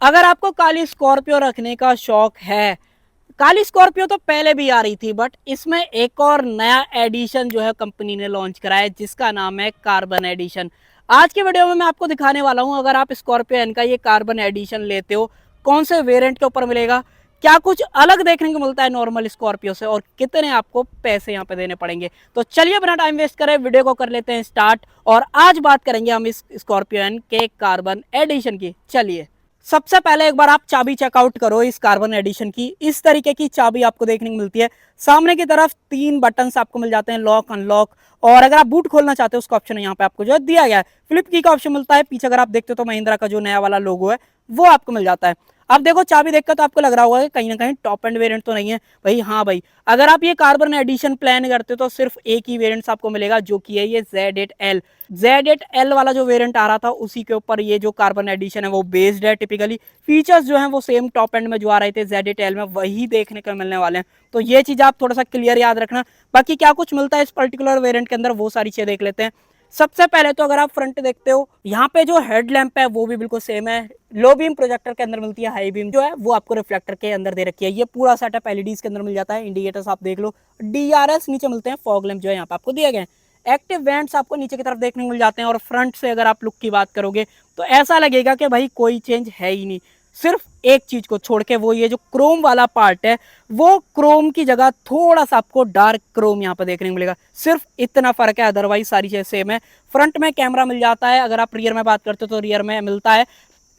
अगर आपको काली स्कॉर्पियो रखने का शौक है, काली स्कॉर्पियो तो पहले भी आ रही थी, बट इसमें एक और नया एडिशन जो है कंपनी ने लॉन्च करा है, जिसका नाम है कार्बन एडिशन। आज की वीडियो में मैं आपको दिखाने वाला हूं, अगर आप स्कॉर्पियो एन का ये कार्बन एडिशन लेते हो, कौन से वेरिएंट के ऊपर मिलेगा, क्या कुछ अलग देखने को मिलता है नॉर्मल स्कॉर्पियो से, और कितने आपको पैसे यहाँ पे देने पड़ेंगे। तो चलिए बिना टाइम वेस्ट करें वीडियो को कर लेते हैं स्टार्ट, और आज बात करेंगे हम इस स्कॉर्पियो एन के कार्बन एडिशन की। चलिए सबसे पहले एक बार आप चाबी चेकआउट करो इस कार्बन एडिशन की। इस तरीके की चाबी आपको देखने को मिलती है। सामने की तरफ 3 बटन्स आपको मिल जाते हैं, लॉक अनलॉक, और अगर आप बूट खोलना चाहते हो उसका ऑप्शन यहाँ पे आपको जो है दिया गया है। फ्लिप की का ऑप्शन मिलता है। पीछे अगर आप देखते हो तो महिंद्रा का जो नया वाला लोगो है वो आपको मिल जाता है। अब देखो चाबी देखकर तो आपको लग रहा होगा कि कहीं ना कहीं टॉप एंड वेरिएंट तो नहीं है भाई। हाँ भाई, अगर आप ये कार्बन एडिशन प्लान करते हो तो सिर्फ एक ही वेरिएंट आपको मिलेगा, जो कि है ये Z8L। Z8L वाला जो वेरिएंट आ रहा था उसी के ऊपर ये जो कार्बन एडिशन है वो बेस्ड है। टिपिकली फीचर्स जो हैं वो सेम टॉप एंड में जो आ रहे थे Z8L में वही देखने को मिलने वाले हैं। तो ये चीज आप थोड़ा सा क्लियर याद रखना। बाकी क्या कुछ मिलता है इस पर्टिकुलर वेरिएंट के अंदर वो सारी चीजें देख लेते हैं। सबसे पहले तो अगर आप फ्रंट देखते हो, यहाँ पे जो हेडलैम्प है वो भी बिल्कुल सेम है। लो बीम प्रोजेक्टर के अंदर मिलती है, हाई बीम जो है वो आपको रिफ्लेक्टर के अंदर दे रखी है। ये पूरा सेटअप एलईडीज के अंदर मिल जाता है। इंडिकेटर्स आप देख लो, डीआरएस नीचे मिलते हैं, फॉग लैम्प जो है यहाँ पे आपको दिए गए हैं। एक्टिव वेंट्स आपको नीचे की तरफ देखने को मिल जाते हैं। और फ्रंट से अगर आप लुक की बात करोगे तो ऐसा लगेगा कि भाई कोई चेंज है ही नहीं, सिर्फ एक चीज को छोड़ के, वो ये जो क्रोम वाला पार्ट है वो क्रोम की जगह थोड़ा सा आपको डार्क क्रोम यहाँ पर देखने को मिलेगा। सिर्फ इतना फर्क है, अदरवाइज सारी चीजें सेम है। फ्रंट में कैमरा मिल जाता है। अगर आप रियर में बात करते हो तो रियर में मिलता है।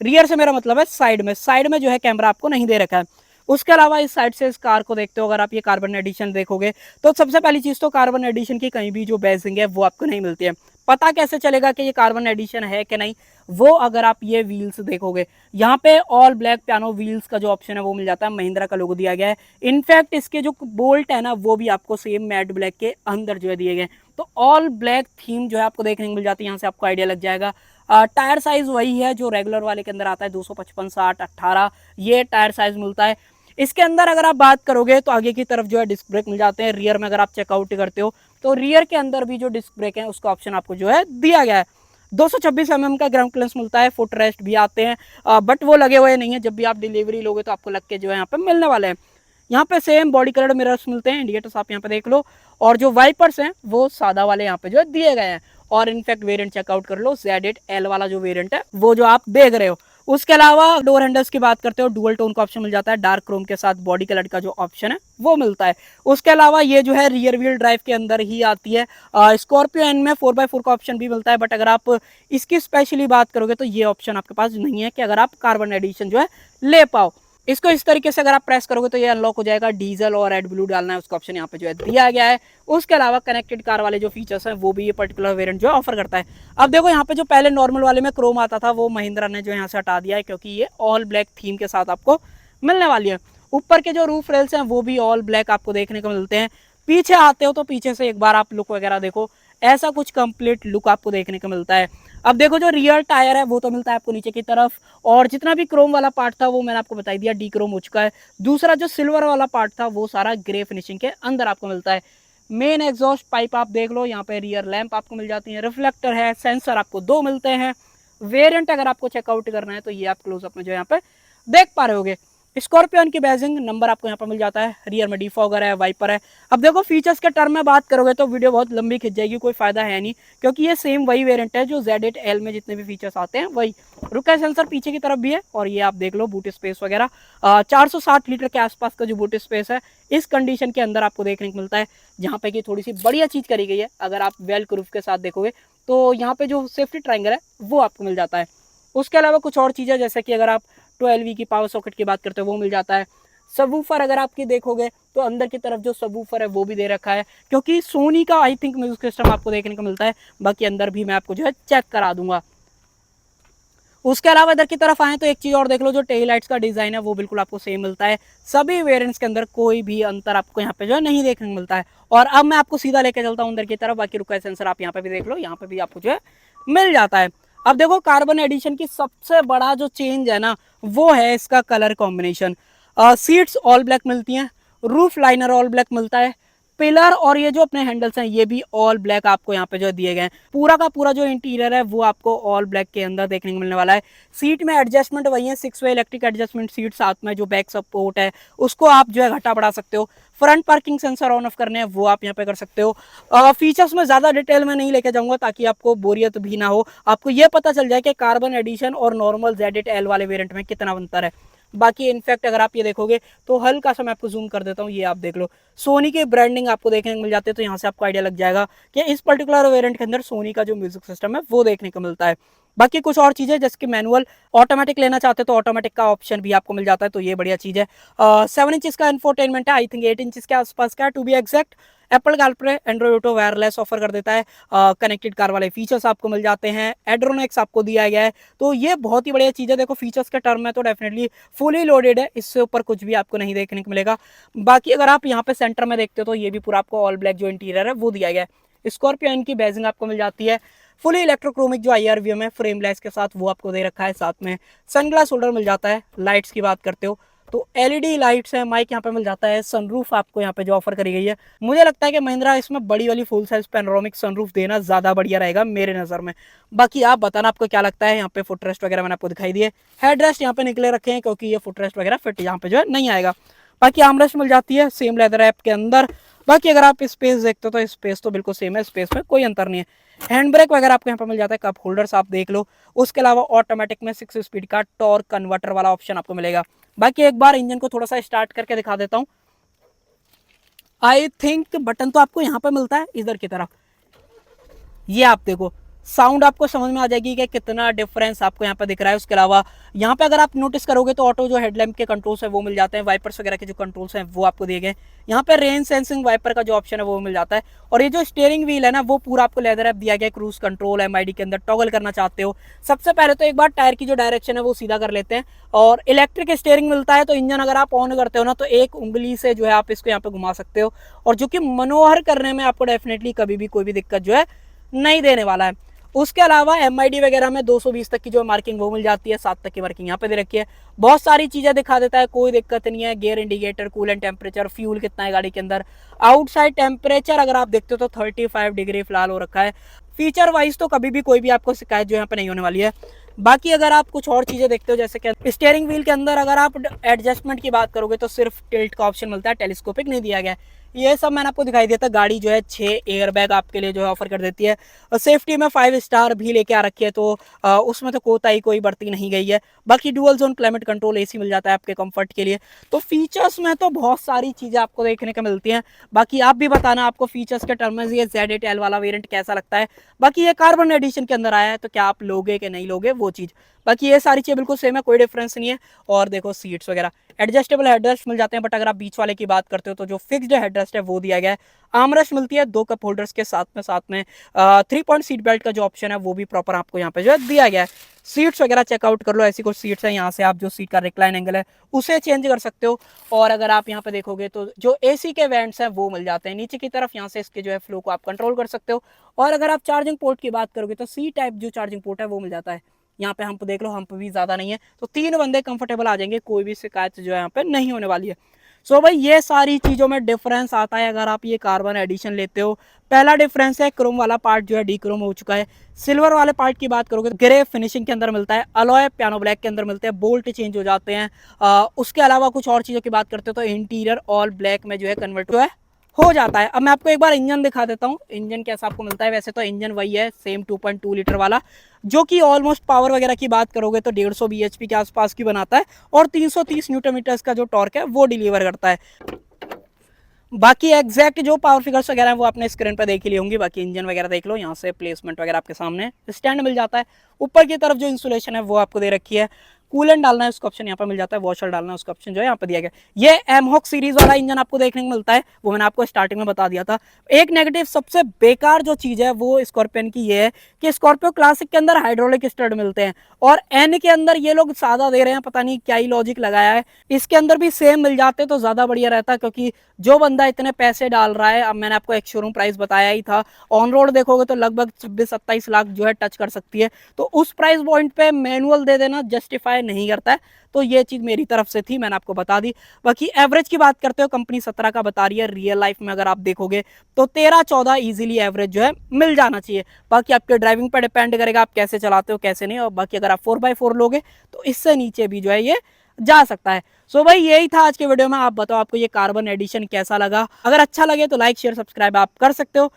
रियर से मेरा मतलब है साइड में जो है कैमरा आपको नहीं दे रखा है। उसके अलावा इस साइड से इस कार को देखते हो, अगर आप ये कार्बन एडिशन देखोगे तो सबसे पहली चीज तो कार्बन एडिशन की कहीं भी जो बैजिंग है वो आपको नहीं मिलती है। पता कैसे चलेगा कि ये कार्बन एडिशन है कि नहीं, वो अगर आप ये व्हील्स देखोगे, यहाँ पे ऑल ब्लैक पियानो व्हील्स का जो ऑप्शन है वो मिल जाता है। महिंद्रा का लोगो दिया गया है। इनफैक्ट इसके जो बोल्ट है ना वो भी आपको सेम मैट ब्लैक के अंदर जो है दिए गए। तो ऑल ब्लैक थीम जो है आपको देखने को मिल जाती है। यहाँ से आपको आइडिया लग जाएगा। टायर साइज वही है जो रेगुलर वाले के अंदर आता है, 255, 60, 18 ये टायर साइज मिलता है। इसके अंदर अगर आप बात करोगे तो आगे की तरफ जो है डिस्क ब्रेक मिल जाते हैं। रियर में अगर आप चेकआउट करते हो तो रियर के अंदर भी जो डिस्क ब्रेक है उसका ऑप्शन आपको जो है दिया गया है। 226 mm का ग्राउंड क्लियरेंस मिलता है। फुट रेस्ट भी आते हैं, बट वो लगे हुए नहीं है। जब भी आप डिलीवरी लोगे तो आपको लग के जो है यहाँ पे मिलने वाले हैं। यहाँ पे सेम बॉडी कलर मिरर्स मिलते हैं। इंडिकेटर्स आप यहाँ पे देख लो, और जो वाइपर्स हैं वो सादा वाले यहाँ पे जो है दिए गए हैं। और इनफैक्ट वेरिएंट चेकआउट कर लो, Z8L वाला जो वेरिएंट है वो जो आप देख रहे हो। उसके अलावा डोर हैंडल्स की बात करते हो, डुअल टोन का ऑप्शन मिल जाता है। डार्क क्रोम के साथ बॉडी कलर का जो ऑप्शन है वो मिलता है। उसके अलावा ये जो है रियर व्हील ड्राइव के अंदर ही आती है। स्कॉर्पियो एन में 4x4 का ऑप्शन भी मिलता है, बट अगर आप इसकी स्पेशली बात करोगे तो ये ऑप्शन आपके पास नहीं है कि अगर आप कार्बन एडिशन जो है ले पाओ। इसको इस तरीके से अगर आप प्रेस करोगे तो ये अनलॉक हो जाएगा। डीजल और रेड ब्लू डालना है उसका ऑप्शन यहाँ पे जो है दिया गया है। उसके अलावा कनेक्टेड कार वाले जो फीचर्स हैं वो भी ये पर्टिकुलर वेरिएंट जो है ऑफर करता है। अब देखो यहाँ पे जो पहले नॉर्मल वाले में क्रोम आता था वो महिंद्रा ने जो यहाँ से हटा दिया है, क्योंकि ये ऑल ब्लैक थीम के साथ आपको मिलने वाली है। ऊपर के जो रूफ रेल्स हैं वो भी ऑल ब्लैक आपको देखने को मिलते हैं। पीछे आते हो तो पीछे से एक बार आप लुक वगैरह देखो, ऐसा कुछ कंप्लीट लुक आपको देखने को मिलता है। अब देखो जो रियर टायर है वो तो मिलता है आपको नीचे की तरफ, और जितना भी क्रोम वाला पार्ट था वो मैंने आपको बता दिया डी क्रोम हो चुका है। दूसरा जो सिल्वर वाला पार्ट था वो सारा ग्रे फिनिशिंग के अंदर आपको मिलता है। मेन एग्जॉस्ट पाइप आप देख लो, यहाँ पे रियर लैंप आपको मिल जाती है। रिफ्लेक्टर है, सेंसर आपको 2 मिलते हैं। वेरिएंट अगर आपको चेकआउट करना है तो ये आप क्लोजअप में जो यहाँ पे देख पा रहे होगे। स्कॉर्पियन की बैजिंग नंबर आपको यहाँ पर मिल जाता है। रियर में डिफॉगर है, वाइपर है। अब देखो फीचर्स के टर्म में बात करोगे तो वीडियो बहुत लंबी खिंच जाएगी, कोई फायदा है नहीं, क्योंकि ये सेम वही वेरिएंट है जो Z8L में जितने भी फीचर्स आते हैं वही। रुका सेंसर पीछे की तरफ भी है, और ये आप देख लो बूट स्पेस वगैरह 460 लीटर के आसपास का जो बूट स्पेस है इस कंडीशन के अंदर आपको देखने को मिलता है। जहाँ पे कि थोड़ी सी बढ़िया चीज करी गई है, अगर आप वेल क्रूफ के साथ देखोगे तो यहाँ पे जो सेफ्टी ट्रायंगल है वो आपको मिल जाता है। उसके अलावा कुछ और चीज़ें, जैसे कि अगर आप 12V की पावर सॉकेट की बात करते हो वो मिल जाता है। सबवूफर अगर आपकी देखोगे तो अंदर की तरफ जो सबवूफर है वो भी दे रखा है, क्योंकि सोनी का आई थिंक म्यूजिक सिस्टम आपको देखने को मिलता है। बाकी अंदर भी मैं आपको जो है चेक करा दूंगा। उसके अलावा इधर की तरफ आए तो एक चीज और देख लो, जो टेल लाइट्स का डिजाइन है वो बिल्कुल आपको सेम मिलता है। सभी वेरिएंट्स के अंदर कोई भी अंतर आपको यहाँ पे जो है नहीं देखने को मिलता है। और अब मैं आपको सीधा लेके चलता हूँ अंदर की तरफ। बाकी रुका सेंसर आप यहाँ पे भी देख लो, यहाँ पे भी आपको जो है मिल जाता है। अब देखो कार्बन एडिशन की सबसे बड़ा जो चेंज है ना वो है इसका colour combination. Seats all black मिलती हैं, रूफ लाइनर ऑल ब्लैक मिलता है, पिलर और ये जो अपने हैंडल्स हैं ये भी ऑल ब्लैक आपको यहाँ पे जो दिए गए हैं। पूरा का पूरा जो इंटीरियर है वो आपको ऑल ब्लैक के अंदर देखने को मिलने वाला है। सीट में एडजस्टमेंट वही है, 6 वे इलेक्ट्रिक एडजस्टमेंट सीट, साथ में जो बैक सपोर्ट है उसको आप जो है घटा बढ़ा सकते हो। Front parking sensor on off करने हैं वो आप यहाँ पे कर सकते हो। फीचर्स में ज्यादा डिटेल में नहीं लेके जाऊंगा ताकि आपको बोरियत भी ना हो, आपको ये पता चल जाए कि कार्बन एडिशन और नॉर्मल ZL वाले वेरिएंट में कितना अंतर है। बाकी इनफैक्ट अगर आप ये देखोगे तो हल्का सा मैं आपको जूम कर देता हूँ, ये आप देख लो सोनी की ब्रांडिंग आपको देखने को मिल जाती है, तो यहाँ से आपको आइडिया लग जाएगा कि इस पर्टिकुलर वेरिएंट के अंदर सोनी का जो म्यूजिक सिस्टम है वो देखने को मिलता है। बाकी कुछ और चीजें जैसे कि मैनुअल ऑटोमेटिक लेना चाहते हो तो ऑटोमेटिक का ऑप्शन भी आपको मिल जाता है, तो ये बढ़िया चीज है। 7 इंच का इंफोटेनमेंट है, आई थिंक 8 इंच के आसपास का to be exact. Apple CarPlay Android Auto wireless offer कर देता है, कनेक्टेड कार वाले फीचर्स आपको मिल जाते हैं, एड्रोनेक्स आपको दिया गया है, तो ये बहुत ही बढ़िया चीज़ है। देखो फीचर्स के टर्म में तो डेफिनेटली फुली लोडेड है, इससे ऊपर कुछ भी आपको नहीं देखने को मिलेगा। बाकी अगर आप यहाँ पे सेंटर में देखते हो तो ये भी पूरा आपको ऑल ब्लैक जो इंटीरियर है वो दिया गया है। स्कॉर्पियो की बैजिंग आपको मिल जाती है, फुली इलेक्ट्रोक्रोमिक जो IRVM है फ्रेम लेस के साथ वो आपको दे रखा है, साथ में सनग्लास होल्डर मिल जाता है। लाइट्स की बात करते हो तो LED लाइट्स है, माइक यहाँ पे मिल जाता है, सनरूफ आपको यहाँ पे जो ऑफर करी गई है। मुझे लगता है कि महिंद्रा इसमें बड़ी वाली फुल साइज पैनोरामिक सनरूफ देना ज्यादा बढ़िया रहेगा मेरे नजर में। बाकी आप बताना आपको क्या लगता है। यहाँ पे फुटरेस्ट वगैरह मैंने आपको दिखाई दिए, हेडरेस्ट यहाँ पे निकले रखे हैं क्योंकि ये फुटरेस्ट वगैरह फिट यहाँ पे जो है नहीं आएगा। बाकी आर्मरेस्ट मिल जाती है सेम लेदर ऐप के अंदर। बाकी अगर आप स्पेस देखते हो तो स्पेस तो बिल्कुल सेम है, स्पेस में कोई अंतर नहीं है। हैंड ब्रेक वगैरह आपको यहाँ पर मिल जाता है, कप होल्डर्स आप देख लो। उसके अलावा ऑटोमेटिक में 6 स्पीड का टॉर्क कन्वर्टर वाला ऑप्शन आपको मिलेगा। बाकी एक बार इंजन को थोड़ा सा स्टार्ट करके दिखा देता हूँ। आई थिंक बटन तो आपको यहाँ पे मिलता है इधर की तरफ, ये आप देखो साउंड आपको समझ में आ जाएगी कि कितना डिफरेंस आपको यहाँ पे दिख रहा है। उसके अलावा यहाँ पे अगर आप नोटिस करोगे तो ऑटो जो हेडलैम्प के कंट्रोल्स है वो मिल जाते हैं, वाइपर्स वगैरह के जो कंट्रोल्स हैं वो आपको दिए गए। यहाँ पे रेन सेंसिंग वाइपर का जो ऑप्शन है वो मिल जाता है, और ये जो स्टीयरिंग व्हील है ना वो पूरा आपको लेदर ऐप दिया गया है। क्रूज कंट्रोल MID के अंदर टॉगल करना चाहते हो, सबसे पहले तो एक बार टायर की जो डायरेक्शन है वो सीधा कर लेते हैं, और इलेक्ट्रिक स्टीयरिंग मिलता है। तो इंजन अगर आप ऑन करते हो ना तो एक उंगली से जो है आप इसको यहाँ पे घुमा सकते हो, और जो कि मनोहर करने में आपको डेफिनेटली कभी भी कोई भी दिक्कत जो है नहीं देने वाला है। उसके अलावा MID वगैरह में 220 तक की जो मार्किंग वो मिल जाती है, 7 तक की मार्किंग यहाँ पे दे रखी है। बहुत सारी चीजें दिखा देता है, कोई दिक्कत नहीं है। Gear indicator, coolant temperature, fuel कितना है गाड़ी के अंदर। आउटसाइड टेम्परेचर अगर आप देखते हो तो 35 डिग्री फिलहाल हो रखा है। फीचर वाइज तो कभी भी कोई भी आपको शिकायत जो यहाँ पे नहीं होने वाली है। बाकी अगर आप कुछ और चीजें देखते हो जैसे कि स्टीयरिंग व्हील के अंदर अगर आप एडजस्टमेंट की बात करोगे तो सिर्फ टिल्ट का ऑप्शन मिलता है, टेलीस्कोपिक नहीं दिया गया है। ये सब मैंने आपको दिखाई दिया था। गाड़ी जो है 6 एयरबैग आपके लिए जो है ऑफर कर देती है, और सेफ्टी में 5 स्टार भी लेके आ रखी है, तो उसमें तो कोताही कोई बरती नहीं गई है। बाकी dual zone climate control AC मिल जाता है आपके कंफर्ट के लिए। तो फीचर्स में तो बहुत सारी चीजें आपको देखने को मिलती हैं। बाकी आप भी बताना आपको फीचर्स के टर्म में ये Z8L वाला वेरिएंट कैसा लगता है। बाकी ये कार्बन एडिशन के अंदर आया है तो क्या आप लोगे कि नहीं लोगे वो चीज। बाकी ये सारी चीजें बिल्कुल सेम है, कोई डिफरेंस नहीं है। और देखो सीट्स वगैरह एडजस्टेबल हेडरेस्ट मिल जाते हैं, बट अगर आप बीच वाले की बात करते हो तो जो फिक्स्ड हेडरेस्ट है वो दिया गया है। आर्मरेस्ट मिलती है 2 कप होल्डर्स के साथ में 3 पॉइंट सीट बेल्ट का जो ऑप्शन है वो भी प्रॉपर आपको यहाँ पे जो है दिया गया है। सीट्स वगैरह चेकआउट कर लो, ऐसी कुछ सीट्स है, यहाँ से आप जो सीट का रिक्लाइन एंगल है उसे चेंज कर सकते हो। और अगर आप यहाँ पे देखोगे तो जो AC के वेंट्स हैं वो मिल जाते हैं नीचे की तरफ, यहाँ से इसके जो है फ्लो को आप कंट्रोल कर सकते हो। और अगर आप चार्जिंग पोर्ट की बात करोगे तो C टाइप जो चार्जिंग पोर्ट है वो मिल जाता है। यहाँ पे हम्प देख लो, हम्प भी ज्यादा नहीं है, तो 3 बंदे कंफर्टेबल आ जाएंगे, कोई भी शिकायत जो है यहाँ पे नहीं होने वाली है। सो भाई ये सारी चीजों में डिफरेंस आता है अगर आप ये कार्बन एडिशन लेते हो। पहला डिफरेंस है क्रोम वाला पार्ट जो है डीक्रोम हो चुका है। सिल्वर वाले पार्ट की बात करोगे तो ग्रे फिनिशिंग के अंदर मिलता है, अलॉय पियानो ब्लैक के अंदर मिलते हैं, बोल्ट चेंज हो जाते हैं। उसके अलावा कुछ और चीजों की बात करते हो तो इंटीरियर ऑल ब्लैक में जो है कन्वर्ट जो है हो जाता है। अब मैं आपको एक बार इंजन दिखा देता हूँ, इंजन कैसा आपको मिलता है। वैसे तो इंजन वही है सेम 2.2 लीटर वाला, जो कि ऑलमोस्ट पावर वगैरह की बात करोगे तो 150 bhp के आसपास की बनाता है, और 330 न्यूटन मीटर्स का जो टॉर्क है वो डिलीवर करता है। बाकी एग्जैक्ट जो पावर फिगर्स वगैरह है वो आपने स्क्रीन पर देख ही ली होंगी। बाकी इंजन वगैरह देख लो, यहाँ से प्लेसमेंट वगैरह आपके सामने, स्टैंड मिल जाता है। ऊपर की तरफ जो इंसुलेशन है वो आपको दे रखी है। कूलेंट डालना है उसका ऑप्शन यहाँ पर मिल जाता है, वॉशर डालना है उसका ऑप्शन जो है यहाँ पर दिया गया। ये एमहॉक सीरीज वाला इंजन आपको देखने को मिलता है, वो मैंने आपको स्टार्टिंग में बता दिया था। एक नेगेटिव सबसे बेकार जो चीज है वो स्कॉर्पियन की ये है कि स्कॉर्पियो क्लासिक के अंदर हाइड्रोलिक स्टड मिलते हैं, और एन के अंदर ये लोग सादा दे रहे हैं, पता नहीं क्या ही लॉजिक लगाया है। इसके अंदर भी सेम मिल जाते तो ज्यादा बढ़िया रहता, क्योंकि जो बंदा इतने पैसे डाल रहा है, अब मैंने आपको एक शोरूम प्राइस बताया ही था, ऑन रोड देखोगे तो लगभग 26-27 लाख जो है टच कर सकती है। तो उस प्राइस पॉइंट पे मैनुअल दे देना जस्टिफाई नहीं करता है। तो ये चीज़ मेरी तरफ से थी, मैंने आपको बता दी। बाकी एवरेज की बात करते हो, कंपनी 17 का बता रही है, रियल लाइफ में अगर आप देखोगे तो 13-14 ईजिली एवरेज जो है मिल जाना चाहिए। बाकी आपके ड्राइविंग पर डिपेंड करेगा आप कैसे चलाते हो कैसे नहीं। और बाकी अगर आप 4x4 लोगे तो इससे नीचे भी जो है ये जा सकता है। सो भाई यही था आज के वीडियो में। आप बताओ आपको ये कार्बन एडिशन कैसा लगा। अगर अच्छा लगे तो लाइक शेयर सब्सक्राइब आप कर सकते हो।